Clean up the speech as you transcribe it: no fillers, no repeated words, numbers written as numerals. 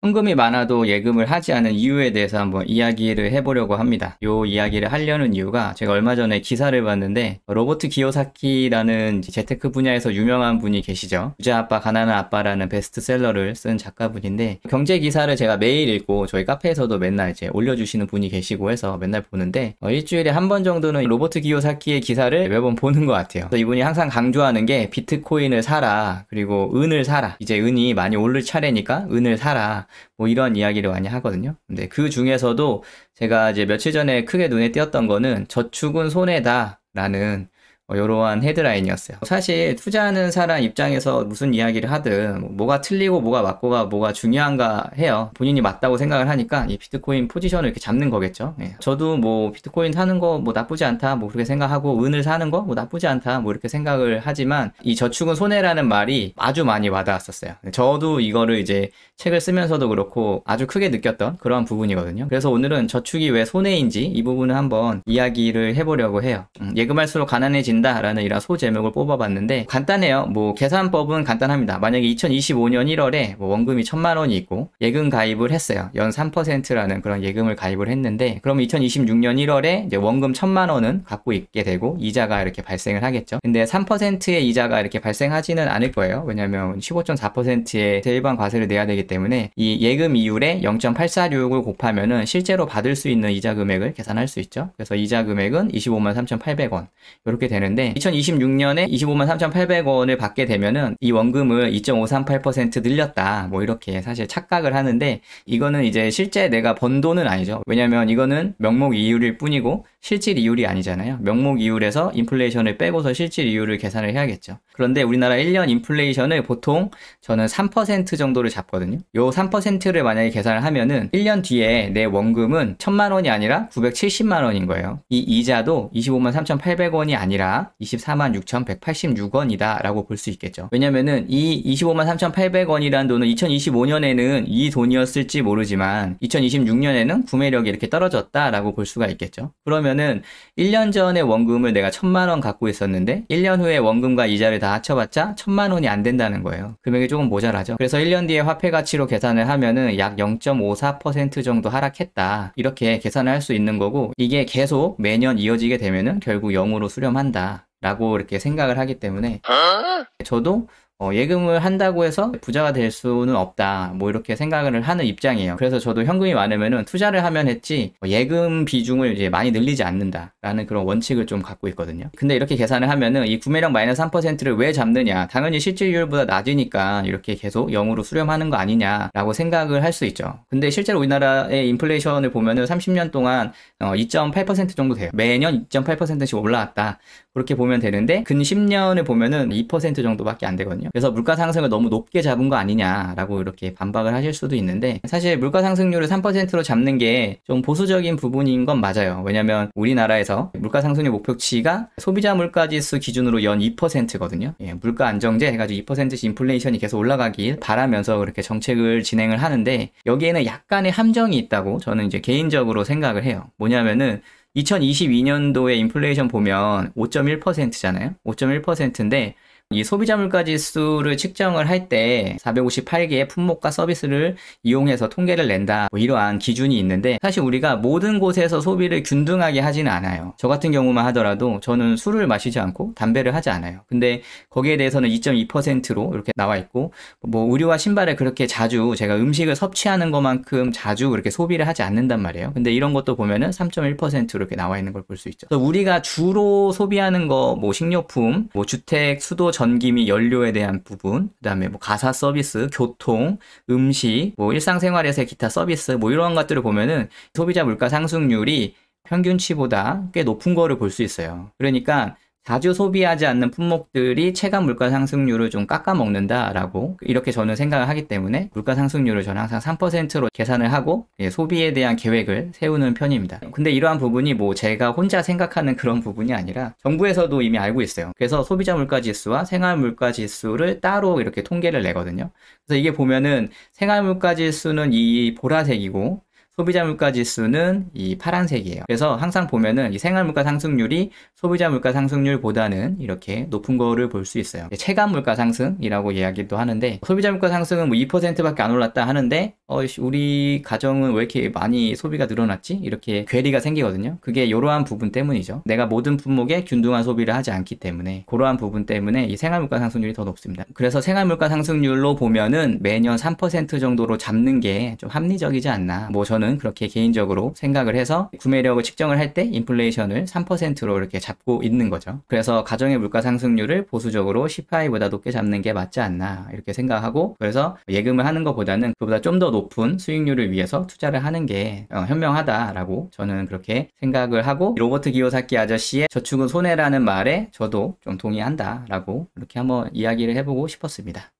현금이 많아도 예금을 하지 않은 이유에 대해서 한번 이야기를 해보려고 합니다. 요 이야기를 하려는 이유가 제가 얼마 전에 기사를 봤는데 로버트 기요사키라는 재테크 분야에서 유명한 분이 계시죠. 부자 아빠 가난한 아빠라는 베스트셀러를 쓴 작가분인데 경제 기사를 제가 매일 읽고 저희 카페에서도 맨날 이제 올려주시는 분이 계시고 해서 맨날 보는데 일주일에 한 번 정도는 로버트 기요사키의 기사를 매번 보는 것 같아요. 그래서 이분이 항상 강조하는 게 비트코인을 사라, 그리고 은을 사라, 이제 은이 많이 오를 차례니까 은을 사라, 뭐 이런 이야기를 많이 하거든요. 근데 그 중에서도 제가 이제 며칠 전에 크게 눈에 띄었던 거는 저축은 손해다 라는 이러한 헤드라인이었어요. 사실 투자하는 사람 입장에서 무슨 이야기를 하든 뭐가 틀리고 뭐가 맞고가 뭐가 중요한가 해요. 본인이 맞다고 생각을 하니까 이 비트코인 포지션을 이렇게 잡는 거겠죠. 예. 저도 뭐 비트코인 사는 거 뭐 나쁘지 않다 뭐 그렇게 생각하고 은을 사는 거 뭐 나쁘지 않다 뭐 이렇게 생각을 하지만 이 저축은 손해라는 말이 아주 많이 와닿았었어요. 저도 이거를 이제 책을 쓰면서도 그렇고 아주 크게 느꼈던 그러한 부분이거든요. 그래서 오늘은 저축이 왜 손해인지 이 부분을 한번 이야기를 해보려고 해요. 예금할수록 가난해진 라는 이런 소제목을 뽑아봤는데 간단해요. 뭐 계산법은 간단합니다. 만약에 2025년 1월에 뭐 원금이 1000만 원이 있고 예금 가입을 했어요. 연 3%라는 그런 예금을 가입을 했는데 그러면 2026년 1월에 이제 원금 1000만 원은 갖고 있게 되고 이자가 이렇게 발생을 하겠죠. 근데 3%의 이자가 이렇게 발생하지는 않을 거예요. 왜냐하면 15.4%의 일반 과세를 내야 되기 때문에 이 예금 이율에 0.846을 곱하면은 실제로 받을 수 있는 이자 금액을 계산할 수 있죠. 그래서 이자 금액은 25만 3,800원 이렇게 되는데 2026년에 25만 3,800원을 받게 되면은 이 원금을 2.538% 늘렸다 뭐 이렇게 사실 착각을 하는데 이거는 이제 실제 내가 번 돈은 아니죠. 왜냐면 이거는 명목 이율일 뿐이고 실질 이율이 아니잖아요. 명목 이율에서 인플레이션을 빼고서 실질 이율을 계산을 해야겠죠. 그런데 우리나라 1년 인플레이션을 보통 저는 3% 정도를 잡거든요. 요 3%를 만약에 계산을 하면은 1년 뒤에 내 원금은 1000만 원이 아니라 970만 원인 거예요. 이 이자도 25만 3,800원이 아니라 24만 6,186원이다 라고 볼 수 있겠죠. 왜냐면은 이 25만 3,800원이라는 돈은 2025년에는 이 돈이었을지 모르지만 2026년에는 구매력이 이렇게 떨어졌다 라고 볼 수가 있겠죠. 그러면은 1년 전에 원금을 내가 1000만 원 갖고 있었는데 1년 후에 원금과 이자를 다 합쳐봤자 1000만 원이 안 된다는 거예요. 금액이 조금 모자라죠. 그래서 1년 뒤에 화폐 가치로 계산을 하면은 약 0.54% 정도 하락했다 이렇게 계산을 할 수 있는 거고 이게 계속 매년 이어지게 되면은 결국 0으로 수렴한다 라고 이렇게 생각을 하기 때문에 저도 예금을 한다고 해서 부자가 될 수는 없다 뭐 이렇게 생각을 하는 입장이에요. 그래서 저도 현금이 많으면은 투자를 하면 했지 예금 비중을 이제 많이 늘리지 않는다 라는 그런 원칙을 좀 갖고 있거든요. 근데 이렇게 계산을 하면은 이 구매력 마이너스 3%를 왜 잡느냐, 당연히 실질이율보다 낮으니까 이렇게 계속 0으로 수렴하는 거 아니냐 라고 생각을 할 수 있죠. 근데 실제로 우리나라의 인플레이션을 보면은 30년 동안 2.8% 정도 돼요. 매년 2.8%씩 올라왔다 그렇게 보면 되는데 근 10년을 보면은 2% 정도밖에 안 되거든요. 그래서 물가 상승을 너무 높게 잡은 거 아니냐라고 이렇게 반박을 하실 수도 있는데 사실 물가 상승률을 3%로 잡는 게 좀 보수적인 부분인 건 맞아요. 왜냐면 우리나라에서 물가 상승률 목표치가 소비자 물가지수 기준으로 연 2%거든요. 물가 안정제 해가지고 2%씩 인플레이션이 계속 올라가길 바라면서 그렇게 정책을 진행을 하는데 여기에는 약간의 함정이 있다고 저는 이제 개인적으로 생각을 해요. 뭐냐면은 2022년도에 인플레이션 보면 5.1%잖아요. 5.1%인데 이 소비자 물가 지수를 측정을 할 때 458개의 품목과 서비스를 이용해서 통계를 낸다 뭐 이러한 기준이 있는데 사실 우리가 모든 곳에서 소비를 균등하게 하지는 않아요. 저 같은 경우만 하더라도 저는 술을 마시지 않고 담배를 하지 않아요. 근데 거기에 대해서는 2.2%로 이렇게 나와 있고 뭐 의류와 신발을 그렇게 자주 제가 음식을 섭취하는 것만큼 자주 그렇게 소비를 하지 않는단 말이에요. 근데 이런 것도 보면은 3.1%로 이렇게 나와 있는 걸 볼 수 있죠. 그래서 우리가 주로 소비하는 거 뭐 식료품, 뭐 주택, 수도, 전기 및 연료에 대한 부분, 그 다음에 뭐 가사 서비스, 교통, 음식, 뭐 일상생활에서의 기타 서비스, 뭐 이런 것들을 보면은 소비자 물가 상승률이 평균치보다 꽤 높은 거를 볼 수 있어요. 그러니까 자주 소비하지 않는 품목들이 체감 물가 상승률을 좀 깎아먹는다라고 이렇게 저는 생각을 하기 때문에 물가 상승률을 저는 항상 3%로 계산을 하고 소비에 대한 계획을 세우는 편입니다. 근데 이러한 부분이 뭐 제가 혼자 생각하는 그런 부분이 아니라 정부에서도 이미 알고 있어요. 그래서 소비자 물가 지수와 생활 물가 지수를 따로 이렇게 통계를 내거든요. 그래서 이게 보면은 생활 물가 지수는 이 보라색이고 소비자 물가 지수는 이 파란색이에요. 그래서 항상 보면은 이 생활 물가 상승률이 소비자 물가 상승률보다는 이렇게 높은 거를 볼 수 있어요. 체감 물가 상승이라고 이야기도 하는데, 소비자 물가 상승은 뭐 2%밖에 안 올랐다 하는데 우리 가정은 왜 이렇게 많이 소비가 늘어났지? 이렇게 괴리가 생기거든요. 그게 이러한 부분 때문이죠. 내가 모든 품목에 균등한 소비를 하지 않기 때문에, 그러한 부분 때문에 이 생활 물가 상승률이 더 높습니다. 그래서 생활 물가 상승률로 보면은 매년 3% 정도로 잡는 게 좀 합리적이지 않나, 뭐 저는 그렇게 개인적으로 생각을 해서 구매력을 측정을 할 때 인플레이션을 3%로 이렇게 잡고 있는 거죠. 그래서 가정의 물가 상승률을 보수적으로 CPI보다 높게 잡는 게 맞지 않나 이렇게 생각하고, 그래서 예금을 하는 것보다는 그보다 좀 더 높은 수익률을 위해서 투자를 하는 게 현명하다라고 저는 그렇게 생각을 하고, 로버트 기요사키 아저씨의 저축은 손해라는 말에 저도 좀 동의한다라고 이렇게 한번 이야기를 해보고 싶었습니다.